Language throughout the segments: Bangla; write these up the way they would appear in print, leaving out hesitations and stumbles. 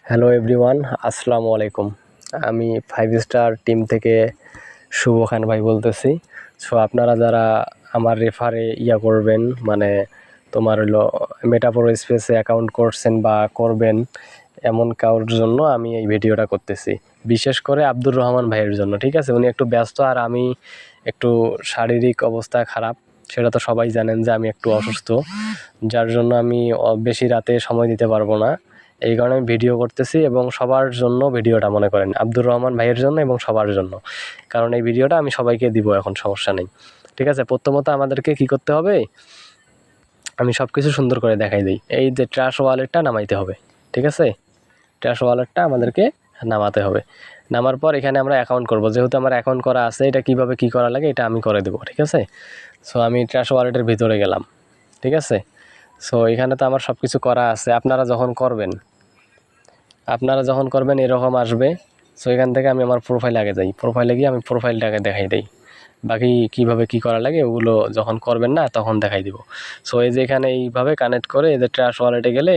হ্যালো এভরিওয়ান, আসসালামু আলাইকুম। আমি 5 স্টার টিম থেকে শুভ খান ভাই বলতেছি। সো আপনারা যারা আমার রেফারে করবেন, মানে তোমার হলো মেটাপ্রো স্পেসে অ্যাকাউন্ট করছেন বা করবেন, এমন কারোর জন্য আমি এই ভিডিওটা করতেছি। বিশেষ করে আব্দুর রহমান ভাইয়ের জন্য, ঠিক আছে? উনি একটু ব্যস্ত আর আমি একটু শারীরিক অবস্থা খারাপ, সেটা তো সবাই জানেন যে আমি একটু অসুস্থ, যার জন্য আমি বেশি রাতে সময় দিতে পারবো না। এই কারণে আমি ভিডিও করতেছি এবং সবার জন্য ভিডিওটা, মনে করেন আব্দুর রহমান ভাইয়ের জন্য এবং সবার জন্য, কারণ এই ভিডিওটা আমি সবাইকে দিব, এখন সমস্যা নেই, ঠিক আছে? প্রথমত আমাদেরকে কি করতে হবে, আমি সব কিছু সুন্দর করে দেখাই দিই। এই যে ট্র্যাশ ওয়ালেটটা নামাইতে হবে, ঠিক আছে? ট্র্যাশ ওয়ালেটটা আমাদেরকে নামাতে হবে। নামার পর এখানে আমরা অ্যাকাউন্ট করব, যেহেতু আমার অ্যাকাউন্ট করা আছে, এটা কিভাবে কি করা লাগে এটা আমি করে দেবো, ঠিক আছে? সো আমি ট্র্যাশ ওয়ালেটের ভিতরে গেলাম, ঠিক আছে? সো এখানে তো আমার সব কিছু করা আছে। আপনারা যখন করবেন এরকম আসবে। সো এখান থেকে আমি আমার প্রোফাইলে আগে যাই, প্রোফাইলে গিয়ে আমি প্রোফাইলটাকে দেখাই দিই। বাকি কিভাবে কি করা লাগে ওগুলো যখন করবেন না তখন দেখাই দিব। সো এই যে এখানে এইভাবে কানেক্ট করে এই যে ট্র্যাশ ওয়ালেটে গেলে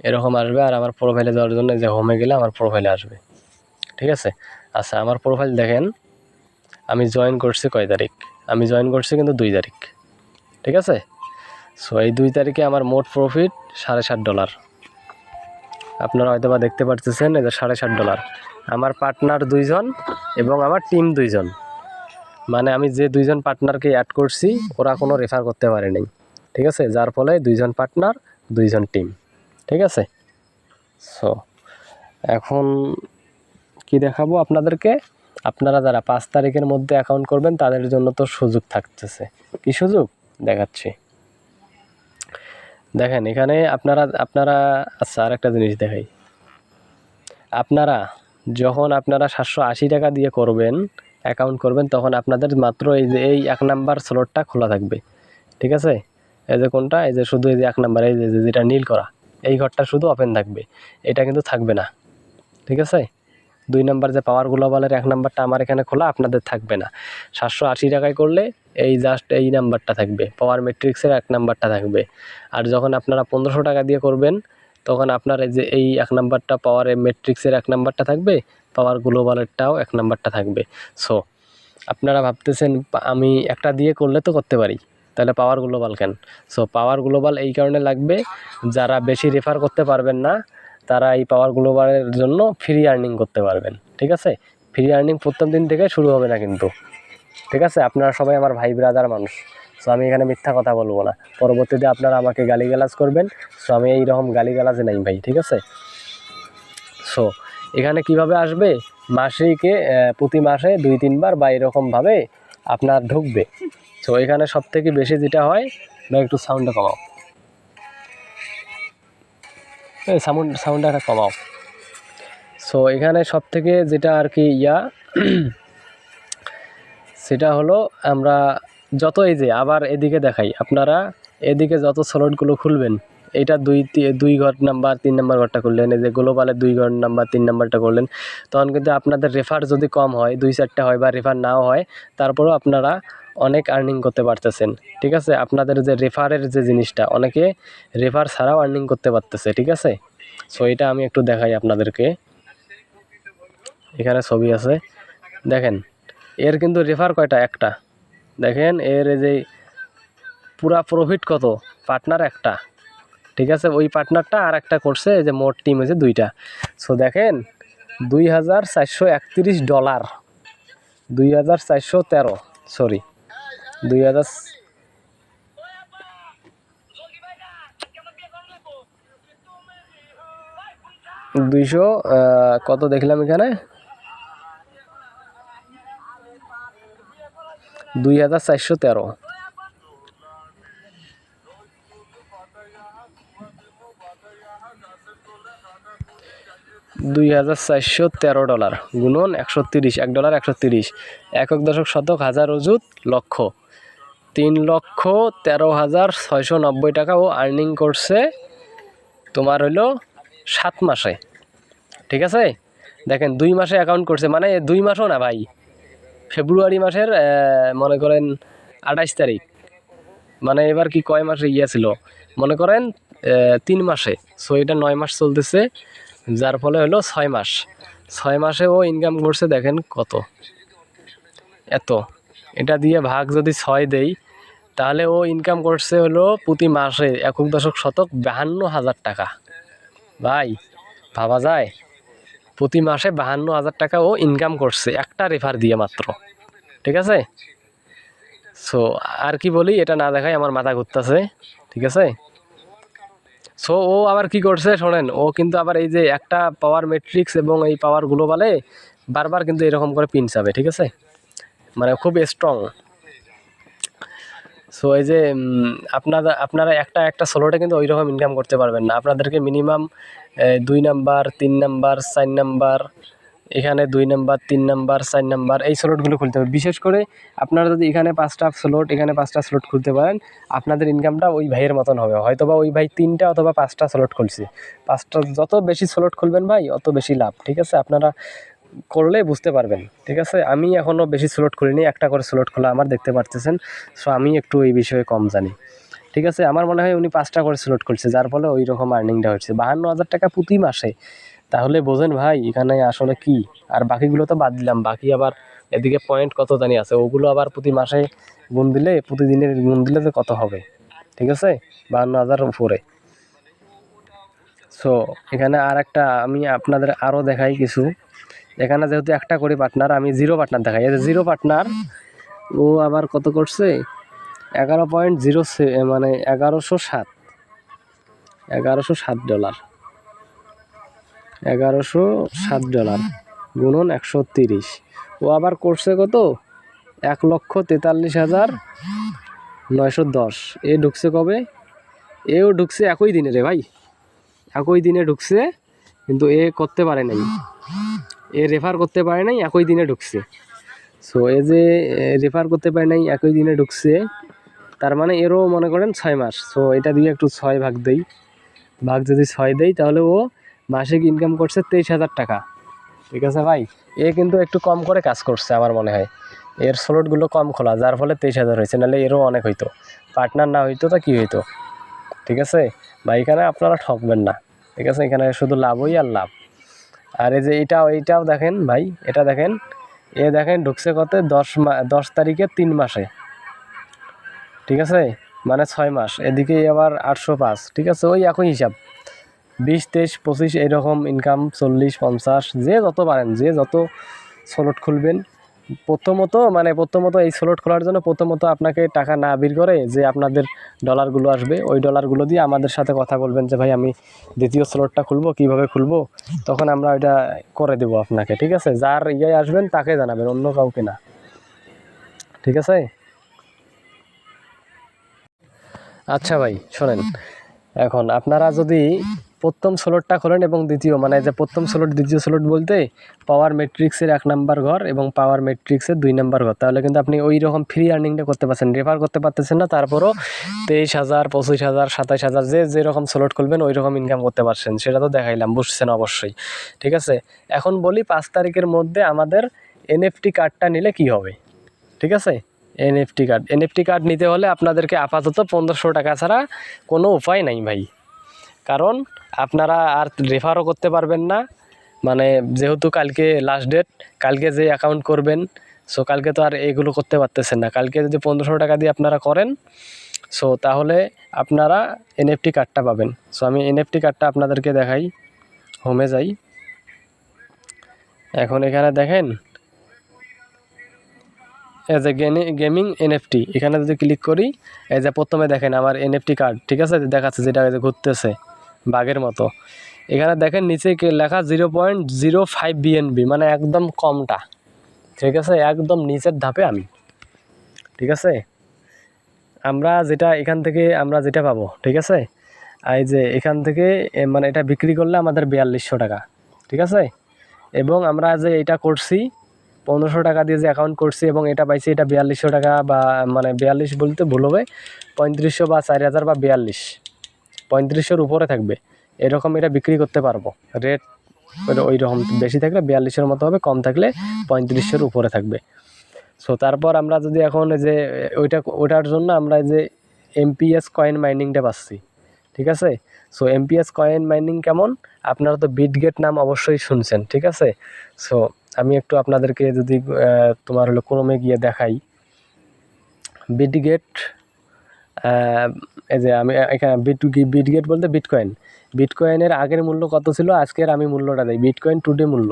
এরকম আসবে, আর আমার প্রোফাইলে যাওয়ার জন্য যে হোমে গেলে আমার প্রোফাইলে আসবে, ঠিক আছে? আচ্ছা, আমার প্রোফাইল দেখেন, আমি জয়েন করছি কয় তারিখ? আমি জয়েন করছি কিন্তু 2 তারিখ, ঠিক আছে? সো এই 2 তারিখে আমার মোট প্রফিট $7.5। আপনারা হয়তো বা দেখতে পারতেছেন, এই যে $7.5। আমার পার্টনার 2 জন এবং আমার টিম 2 জন, মানে আমি যে 2 জন পার্টনারকে অ্যাড করছি ওরা কোনো রেফার করতে পারেনি, ঠিক আছে? যার ফলে 2 জন পার্টনার 2 জন টিম, ঠিক আছে? সো এখন কি দেখাবো আপনাদেরকে? আপনারা যারা 5 তারিখের মধ্যে অ্যাকাউন্ট করবেন তাদের জন্য তো সুযোগ থাকতেছে। কি সুযোগ দেখাচ্ছি, দেখেন এখানে আপনারা আচ্ছা, আরেকটা জিনিস দেখাই। আপনারা যখন 780 টাকা দিয়ে করবেন, অ্যাকাউন্ট করবেন, তখন আপনাদের মাত্র এই যে এই 1 নাম্বার স্লটটা খোলা থাকবে, ঠিক আছে? এই যে কোনটা, এই যে শুধু এই যে 1 নাম্বার, এই যে যেটা নীল করা, এই ঘরটা শুধু ওপেন থাকবে, এটা কিন্তু থাকবে না, ঠিক আছে? 2 নাম্বার যে পাওয়ার গ্লোবালের 1 নাম্বারটা আমার এখানে খোলা, আপনাদের থাকবে না। 780 টাকায় করলে এই জাস্ট এই নাম্বারটা থাকবে, পাওয়ার ম্যাট্রিক্সের 1 নাম্বারটা থাকবে। আর যখন আপনারা 1500 টাকা দিয়ে করবেন, তখন আপনার এই যে এই 1 নাম্বারটা, পাওয়ার ম্যাট্রিক্সের 1 নাম্বারটা থাকবে, পাওয়ার গ্লোবালেরটাও 1 নাম্বারটা থাকবে। সো আপনারা ভাবতেছেন আমি একটা দিয়ে করলে তো করতে পারি, তাহলে পাওয়ার গ্লোবাল কেন? সো পাওয়ার গ্লোবাল এই কারণে লাগবে, যারা বেশি রেফার করতে পারবেন না তারা এই পাওয়ার গ্লোবালের জন্য ফ্রি আর্নিং করতে পারবেন, ঠিক আছে? ফ্রি আর্নিং প্রথম দিন থেকে শুরু হবে না কিন্তু, ঠিক আছে? আপনারা সবাই আমার ভাই ব্রাদার মানুষ, সো আমি এখানে মিথ্যা কথা বলবো না। পরবর্তীতে আপনারা আমাকে গালিগালাজ করবেন, সো আমি এইরকম গালিগালাজে নাই ভাই, ঠিক আছে? সো এখানে কিভাবে আসবে, মাসিকে প্রতি মাসে 2-3 বার বা এরকমভাবে আপনার ঢুকবে। সো এখানে সবথেকে বেশি যেটা হয়, বা একটু সাউন্ডটা কমাও, এই সাউন্ডটা একটা কমাও। সো এখানে সবথেকে যেটা আর কি সেটা হলো, আমরা যত এই যে আবার এদিকে দেখাই, আপনারা এদিকে যত স্লটগুলো খুলবেন, এটা 2 ঘর নাম্বার 3 নাম্বার ঘরটা করলেন, এই যে গ্লোবালের 2 ঘর নাম্বার 3 নাম্বারটা করলেন, তখন কিন্তু আপনাদের রেফার যদি কম হয়, 2-4টা হয় বা রেফার নাও হয়, তারপরেও আপনারা অনেক আর্নিং করতে পারতেছেন, ঠিক আছে? আপনাদের যে রেফারের যে জিনিসটা, অনেকে রেফার ছাড়াও আর্নিং করতে পারতেছে, ঠিক আছে? সো এটা আমি একটু দেখাই আপনাদেরকে, এখানে ছবি আছে, দেখেন এর কিন্তু রেফার কয়টা, একটা। দেখেন এর এই যে পুরা প্রফিট কত, পার্টনার একটা, ঠিক আছে? ওই পার্টনারটা আর একটা করছে, এই যে মোট টিম হয়েছে 2টা। সো দেখেন $2431, 2413, সরি 2000, 200 কত দেখলাম এখানে, $2413, $2413 গুণন 130, $1 130, একক দশক শতক হাজার অযুত লক্ষ, 3,13,690 টাকা ও আর্নিং করছে তোমার হইলো 7 মাসে, ঠিক আছে? দেখেন 2 মাসে অ্যাকাউন্ট করছে, মানে 2 মাসও না ভাই, ফেব্রুয়ারি মাসের মনে করেন 28 তারিখ, মানে এবার কি কয় মাসে ছিল, মনে করেন 3 মাসে। সো এটা 9 মাস চলতেছে, যার ফলে হলো 6 মাস, 6 মাসে ও ইনকাম করছে দেখেন কত, এত। এটা দিয়ে ভাগ যদি 6 দেই তাহলে ও ইনকাম করছে হলো প্রতি মাসে 51,000 টাকা। ভাই ভাবা যায়, প্রতি মাসে 52,000 টাকা ও ইনকাম করছে একটা রেফার দিয়ে মাত্র, ঠিক আছে। সো আর কি বলি, এটা না দেখাই আমার মাথা ঘুরতেছে, ঠিক আছে। সো ও আবার কি করছে শোনেন, ও কিন্তু আবার এই যে একটা পাওয়ার ম্যাট্রিক্স এবং এই পাওয়ার গ্লোবালে বারবার কিন্তু এরকম করে পিন চাবে, ঠিক আছে, মানে খুব স্ট্রং। সো এই যে আপনারা একটা স্লোটে কিন্তু ওই রকম ইনকাম করতে পারবেন না, আপনাদেরকে মিনিমাম 2 নাম্বার 3 নাম্বার 4 নাম্বার, এখানে 2 নাম্বার 3 নাম্বার 4 নাম্বার এই স্লটগুলো খুলতে হবে। বিশেষ করে আপনারা যদি এখানে 5টা স্লট এখানে 5টা স্লট খুলতে পারেন, আপনাদের ইনকামটা ওই ভাইয়ের মতন হবে। হয়তো বা ওই ভাই 3টা অথবা 5টা স্লট খুলছে, 5টা যত বেশি স্লট খুলবেন ভাই অত বেশি লাভ, ঠিক আছে। আপনারা করলে বুঝতে পারবেন, ঠিক আছে। আমি এখনও বেশি স্লট খুলিনি, একটা করে স্লট খোলা আমার দেখতে পারতেছেন। সো আমি একটু এই বিষয়ে কম জানি, ঠিক আছে। আমার মনে হয় উনি 5টা করে স্লট খুলছে, যার ফলে ওই রকম আর্নিংটা হচ্ছে 52,000 টাকা প্রতি মাসে। তাহলে বোঝেন ভাই এখানে আসলে কি। আর বাকিগুলো তো বাদ দিলাম, বাকি আবার এদিকে পয়েন্ট কত জানি আছে, ওগুলো আবার প্রতি মাসে গুণ দিলে, প্রতিদিনের গুণ দিলে তো কত হবে, ঠিক আছে, 52,000 উপরে। সো এখানে আর একটা আমি আপনাদের আরও দেখাই কিছু। এখানে যেহেতু একটা করে পার্টনার, আমি 0 পার্টনার দেখাই। এই যে 0 পার্টনার, ও আবার কত করছে, 11.07 মানে 1107 ডলার, 1107 গুণন 130। ও আবার করছে কত, 1,43,910। এ ঢুকছে কবে, এও ঢুকছে একই দিনে রে ভাই, একই দিনে ঢুকছে, কিন্তু এ করতে পারে নাই, এ রেফার করতে পারে নাই, একই দিনে ঢুকছে। সো এ যে রেফার করতে পারে নাই, একই দিনে ঢুকছে, তার মানে এরও মনে করেন 6 মাস। সো এটা দিয়ে একটু 6 ভাগ দেই, ভাগ যদি 6 দেই তাহলে ও মাসিক ইনকাম করছে 23,000 টাকা, ঠিক আছে ভাই। এ কিন্তু একটু কম করে কাজ করছে আমার মনে হয়, এর স্লটগুলো কম খোলা, যার ফলে 23,000 হয়েছে, নাহলে এরও অনেক হইতো, পার্টনার না হইতো তো কী হইতো, ঠিক আছে ভাই। এখানে আপনারা ঠকবেন না, ঠিক আছে, এখানে শুধু লাভই আর লাভ। আর এই যে এইটাও দেখেন ভাই, এটা দেখেন, এ দেখেন ঢুকছে কত, 10 তারিখে 3 মাসে, ঠিক আছে, মানে 6 মাস। এদিকে আবার 805, ঠিক আছে, ওই একই হিসাব, 20, 23, 25 এইরকম ইনকাম, 40, 50, যে যত পারেন, যে যত স্লট খুলবেন। প্রথমত এই স্লট খোলার জন্য প্রথমত আপনাকে টাকা না বের করে যে আপনাদের ডলারগুলো আসবে, ওই ডলারগুলো দিয়ে আমাদের সাথে কথা বলবেন যে ভাই আমি দ্বিতীয় স্লটটা খুলবো, কীভাবে খুলবো, তখন আমরা ওইটা করে দেবো আপনাকে, ঠিক আছে। যার আসবেন তাকে জানাবেন, অন্য কাউকে না, ঠিক আছে। আচ্ছা ভাই শোনেন, এখন আপনারা যদি প্রথম স্লটটা খোলেন এবং দ্বিতীয়, মানে যে প্রথম স্লট দ্বিতীয় স্লট বলতে পাওয়ার ম্যাট্রিক্সের 1 নাম্বার ঘর এবং পাওয়ার ম্যাট্রিক্সের 2 নাম্বার ঘর, তাহলে কিন্তু আপনি ওই রকম ফ্রি আর্নিংটা করতে পারছেন, রেফার করতে পারতেছেন না, তারপরও 23,000, 25,000, 27,000 যে যেরকম স্লট খুলবেন ওই রকম ইনকাম করতে পারছেন, সেটা তো দেখাইলাম, বুঝছেন অবশ্যই, ঠিক আছে। এখন বলি 5 তারিখের মধ্যে আমাদের এনএফটি কার্ডটা নিলে কি হবে, ঠিক আছে। এনএফটি কার্ড নিতে হলে আপনাদেরকে আপাতত 1500 টাকা ছাড়া কোনো উপায় নাই ভাই, কারণ আপনারা আর রেফারও করতে পারবেন না, মানে যেহেতু কালকে লাস্ট ডেট, কালকে যে অ্যাকাউন্ট করবেন, সো কালকে তো আর এগুলো করতে পারতেছেন না। কালকে যদি 1500 টাকা দিয়ে আপনারা করেন, সো তাহলে আপনারা এনএফটি কার্ডটা পাবেন। সো আমি এনএফটি কার্ডটা আপনাদেরকে দেখাই, হোমে যাই, এখন এখানে দেখেন এই যে গেমিং এনএফটি, এখানে যদি ক্লিক করি, এই যে প্রথমে দেখেন আমার এনএফটি কার্ড, ঠিক আছে, দেখাচ্ছে যেটা ঘুরতেছে বাঘের মতো। এখানে দেখেন নিচে লেখা 0.05 BNB, মানে একদম কমটা, ঠিক আছে, একদম নিচের ধাপে আমি, ঠিক আছে। আমরা এখান থেকে আমরা যেটা পাবো, ঠিক আছে, এই যে এখান থেকে মানে এটা বিক্রি করলে আমাদের 4200 টাকা, ঠিক আছে। এবং আমরা যে এটা করছি 1500 টাকা দিয়ে যে অ্যাকাউন্ট করছি এবং এটা পাইছি, এটা 4200 টাকা, বা মানে 42 বলতে ভুল হবে, 3500 বা 4000 বা 3500-র উপরে থাকবে, এরকম এটা বিক্রি করতে পারবো। রেট ওই রকম বেশি থাকলে 4200-র মতো হবে, কম থাকলে 3500-র উপরে থাকবে। সো তারপর আমরা যদি এখন যে ওইটার জন্য আমরা যে এমপিএস কয়েন মাইনিংটা পাচ্ছি, ঠিক আছে। সো এমপিএস কয়েন মাইনিং কেমন, আপনারা তো বিটগেট নাম অবশ্যই শুনছেন, ঠিক আছে। সো আমি একটু আপনাদেরকে যদি তোমার হলো ক্রোমে গিয়ে দেখাই বিটগেট, এই যে আমি এখানে বিটগেট বলতে বিটকয়েনের আগের মূল্য কত ছিল, আজকের আমি মূল্যটা দিই, বিটকয়েন টুডে মূল্য।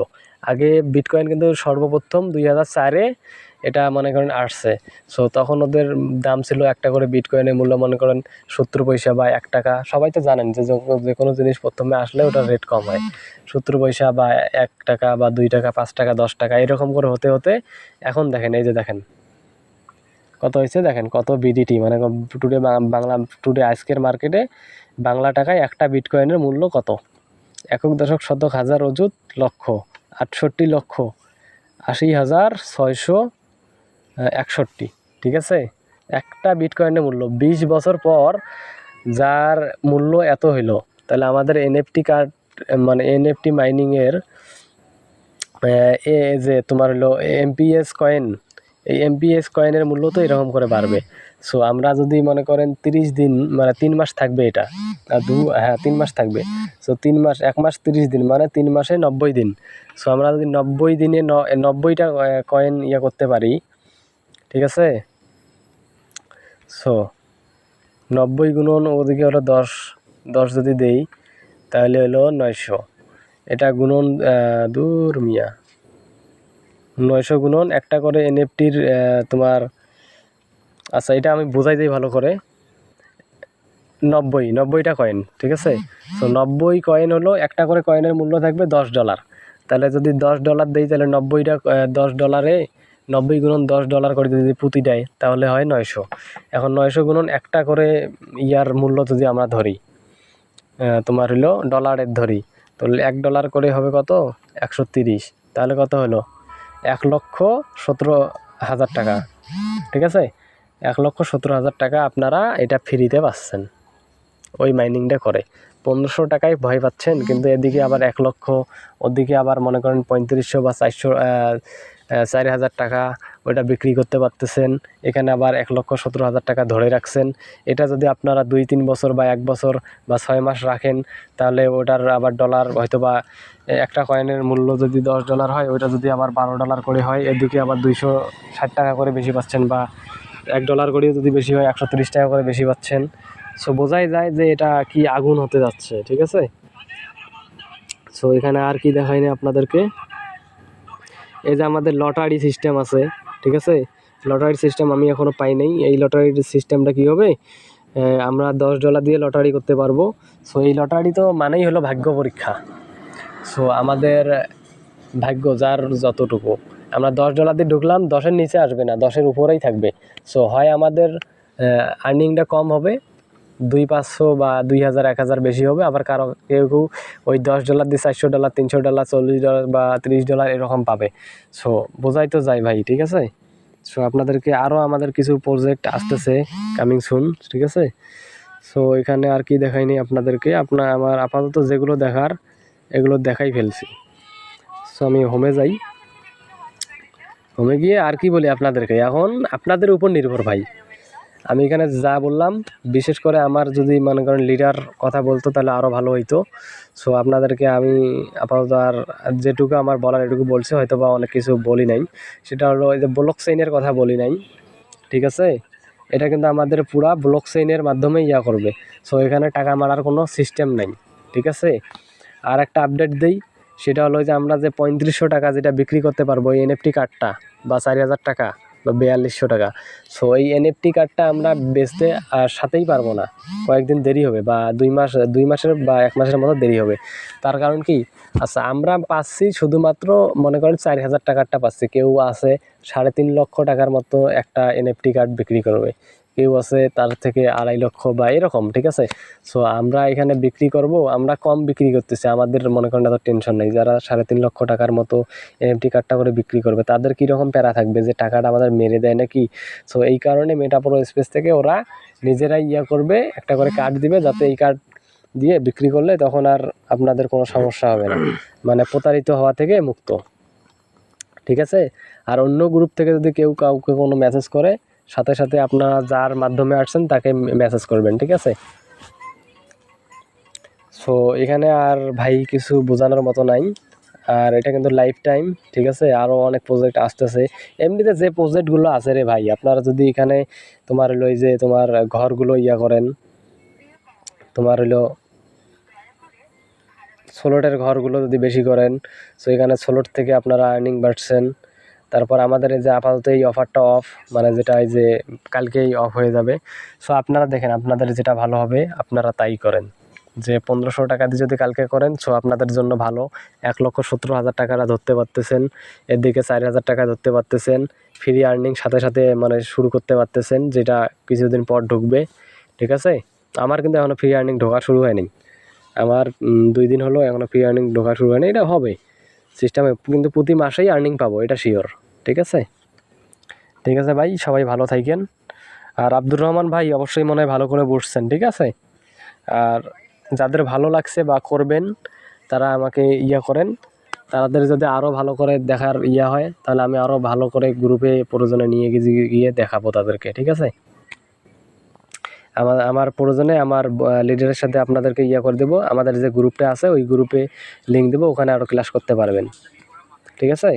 আগে বিটকয়েন কিন্তু সর্বপ্রথম 2004-এ এটা মনে করেন আসছে। সো তখন ওদের দাম ছিল একটা করে বিটকয়েনের মূল্য মনে করেন 70 পয়সা বা 1 টাকা। সবাই তো জানেন যে কোনো জিনিস প্রথমে আসলে ওটার রেট কম হয়, 70 পয়সা বা 1 টাকা বা 2 টাকা 5 টাকা 10 টাকা এরকম করে হতে হতে এখন দেখেন, এই যে দেখেন কত হয়েছে, দেখেন কত বিডিটি, মানে টুডে বাংলা টুডে আজকের মার্কেটে বাংলা টাকায় একটা বিটকয়েনের মূল্য কত, একক দশক শতক হাজার অযুত লক্ষ 68,80,661, ঠিক আছে। একটা বিটকয়েনের মূল্য 20 বছর পর যার মূল্য এত হইলো, তাহলে আমাদের এনএফটি কার্ড মানে এনএফটি মাইনিংয়ের যে তোমার হলো এমপিএস কয়েন, এই এমপিএস কয়েনের মূল্য তো এরকম করে বাড়বে। সো আমরা যদি মনে করেন 30 দিন মানে 3 মাস থাকবে এটা, 3 মাস থাকবে। সো 3 মাস 1 মাস 30 দিন মানে 3 মাসে 90 দিন। সো আমরা যদি 90 দিনে 90টা কয়েন করতে পারি, ঠিক আছে। সো 90 গুণন ওদিকে হলো 10 যদি দেই তাহলে হলো 900, এটা গুণন দূর মিয়া 900 গুণন একটা করে এনএফটির তোমার, আচ্ছা এটা আমি বোঝাই দিই ভালো করে, 90টা কয়েন, ঠিক আছে। সো 90 কয়েন হলো একটা করে কয়েনের মূল্য থাকবে $10, তাহলে যদি $10 দেই তাহলে 90টা $10, 90 গুণন $10 করে যদি প্রতি দেয় তাহলে হয় 900। এখন 900 গুণন একটা করে ইয়ার মূল্য যদি আমরা ধরি, তোমার হলো ডলারের ধরি, তো $1 করে হবে কত 130, তাহলে কত হলো 1,17,000 টাকা, ঠিক আছে। 1,17,000 টাকা আপনারা এটা ফ্রিতে পাচ্ছেন ওই মাইনিংটা করে। 1500 টাকায় ভয় পাচ্ছেন, কিন্তু এদিকে আবার 1 লক্ষ, ওদিকে আবার মনে করেন 3500 বা 4,000 টাকা ওইটা বিক্রি করতে পারতেছেন। এখানে আবার 1,17,000 টাকা ধরে রাখছেন। এটা যদি আপনারা 2-3 বছর বা 1 বছর বা 6 মাস রাখেন তাহলে ওটার আবার ডলার হয়তো বা একটা কয়েনের মূল্য যদি $10 হয়, ওইটা যদি আবার $12 করে হয়, এদিকে আবার 260 টাকা করে বেশি পাচ্ছেন, বা $1 করেও যদি বেশি হয় 130 টাকা করে বেশি পাচ্ছেন। সো বোঝাই যায় যে এটা কি আগুন হতে যাচ্ছে, ঠিক আছে। সো এখানে আর কি দেখায়নি আপনাদেরকে, এই যে আমাদের লটারি সিস্টেম আছে, ঠিক আছে। লটারি সিস্টেম আমি এখনও পাই নাই। এই লটারির সিস্টেমটা কী হবে, আমরা $10 দিয়ে লটারি করতে পারবো। সো এই লটারি তো মানেই হলো ভাগ্য পরীক্ষা। সো আমাদের ভাগ্য যার যতটুকু, আমরা $10 দিয়ে ঢুকলাম, 10-এর নিচে আসবে না, 10-এর উপরেই থাকবে। সো হয় আমাদের আর্নিংটা কম হবে, 200-500 বা 2000 1000 বেশি হবে, আবার কেউ কেউ ওই $10 দিয়ে $400 $300 $40 বা $30 এরকম পাবে। সো বোঝাই তো যায় ভাই, ঠিক আছে। সো আপনাদেরকে আরও আমাদের কিছু প্রজেক্ট আসতেছে কামিং সুন, ঠিক আছে। সো এখানে আর কি দেখাইনি আপনাদেরকে, আমার আপাতত যেগুলো দেখার এগুলো দেখাই ফেলছি। সো আমি হোমে যাই, হোমে গিয়ে আর কি বলি আপনাদেরকে, এখন আপনাদের উপর নির্ভর ভাই। আমি এখানে যা বললাম, বিশেষ করে আমার যদি মনে করেন লিডার কথা বলতো তাহলে আরও ভালো হইতো। সো আপনাদেরকে আমি আপাতত আর যেটুকু আমার বলার এটুকু বলছি, হয়তো বা অনেক কিছু বলি নাই। সেটা হলো এই যে ব্লক চেইনের কথা বলি নাই, ঠিক আছে। এটা কিন্তু আমাদের পুরা ব্লক চেইনের মাধ্যমে করবে। সো এখানে টাকা মারার কোনো সিস্টেম নাই, ঠিক আছে। আর একটা আপডেট দিই, সেটা হলো যে আমরা যে 3500 টাকা যেটা বিক্রি করতে পারবো এই এনএফটি কার্ডটা, বা 4000 টাকা বা 4200 টাকা। সো এই এনএফটি কার্ডটা আমরা বেচতে সাথেই পারবো না, কয়েকদিন দেরি হবে, বা 2 মাসের বা 1 মাসের মতো দেরি হবে। তার কারণ কি, আচ্ছা আমরা পাচ্ছি শুধুমাত্র মনে করেন 4000 টাকারটা পাচ্ছি, কেউ আছে 3.5 লক্ষ টাকার মতো একটা এনএফটি কার্ড বিক্রি করবে, কেউ আছে তার থেকে 2.5 লক্ষ বা এরকম, ঠিক আছে। সো আমরা এখানে বিক্রি করব, আমরা কম বিক্রি করতেছি, আমাদের মনে করেন এত টেনশন নেই। যারা 3.5 লক্ষ টাকার মতো এনএফটি কার্ডটা করে বিক্রি করবে তাদের কীরকম প্যারা থাকবে যে টাকাটা আমাদের মেরে দেয় নাকি। সো এই কারণে মেটাপ্রো স্পেস থেকে ওরা নিজেরাই করবে, একটা করে কার্ড দিবে, যাতে এই কার্ড দিয়ে বিক্রি করলে তখন আর আপনাদের কোনো সমস্যা হবে না, মানে প্রতারিত হওয়া থেকে মুক্ত, ঠিক আছে। আর অন্য গ্রুপ থেকে যদি কেউ কাউকে কোনো মেসেজ করে, সাথে সাথে আপনারা যার মাধ্যমে আসছেন তাকে মেসেজ করবেন, ঠিক আছে। সো এখানে আর ভাই কিছু বোঝানোর মতো নাই। আর এটা কিন্তু লাইফ টাইম, ঠিক আছে। আরও অনেক প্রজেক্ট আসতেছে। এমনিতে যে প্রজেক্টগুলো আছে রে ভাই, আপনারা যদি এখানে তোমার হলো এই যে তোমার ঘরগুলো ইয়া করেন, তোমার হলো সোলটের ঘরগুলো যদি বেশি করেন, সো এখানে সোলট থেকে আপনারা আর্নিং বাড়ছেন। তারপর আমাদের এই যে আপাতত এই অফারটা অফ, মানে যেটা এই যে কালকেই অফ হয়ে যাবে। সো আপনারা দেখেন আপনাদের যেটা ভালো হবে আপনারা তাই করেন। যে 1500 টাকা দিয়ে যদি কালকে করেন, সো আপনাদের জন্য ভালো। 1,70,000 টাকাটা ধরতে পারতেছেন, এদিকে 4,000 টাকা ধরতে পারতেছেন। ফ্রি আর্নিং সাথে সাথে মানে শুরু করতে পারতেছেন, যেটা কিছুদিন পর ঢুকবে, ঠিক আছে। আমার কিন্তু এখনও ফ্রি আর্নিং ঢোকা শুরু হয়নি। আমার 2 দিন হলো, এখনও ফ্রি আর্নিং ঢোকা শুরু হয়নি। এটা হবে সিস্টেমে, কিন্তু প্রতি মাসেই আর্নিং পাবো, এটা শিওর, ঠিক আছে। ঠিক আছে ভাই, সবাই ভালো থাকেন। আর আব্দুর রহমান ভাই অবশ্যই মনে হয় ভালো করে বসছেন, ঠিক আছে। আর যাদের ভালো লাগছে বা করবেন তারা আমাকে ইয়া করেন। তাদের যদি আরও ভালো করে দেখার ইয়া হয়, তাহলে আমি আরও ভালো করে গ্রুপে প্রয়োজনে নিয়ে গিয়ে দেখাবো তাদেরকে, ঠিক আছে। আমার প্রয়োজনে আমার লিডারের সাথে আপনাদেরকে ইয়া করে দেবো। আমাদের যে গ্রুপটা আছে ওই গ্রুপে লিঙ্ক দেবো, ওখানে আরও ক্লাস করতে পারবেন, ঠিক আছে।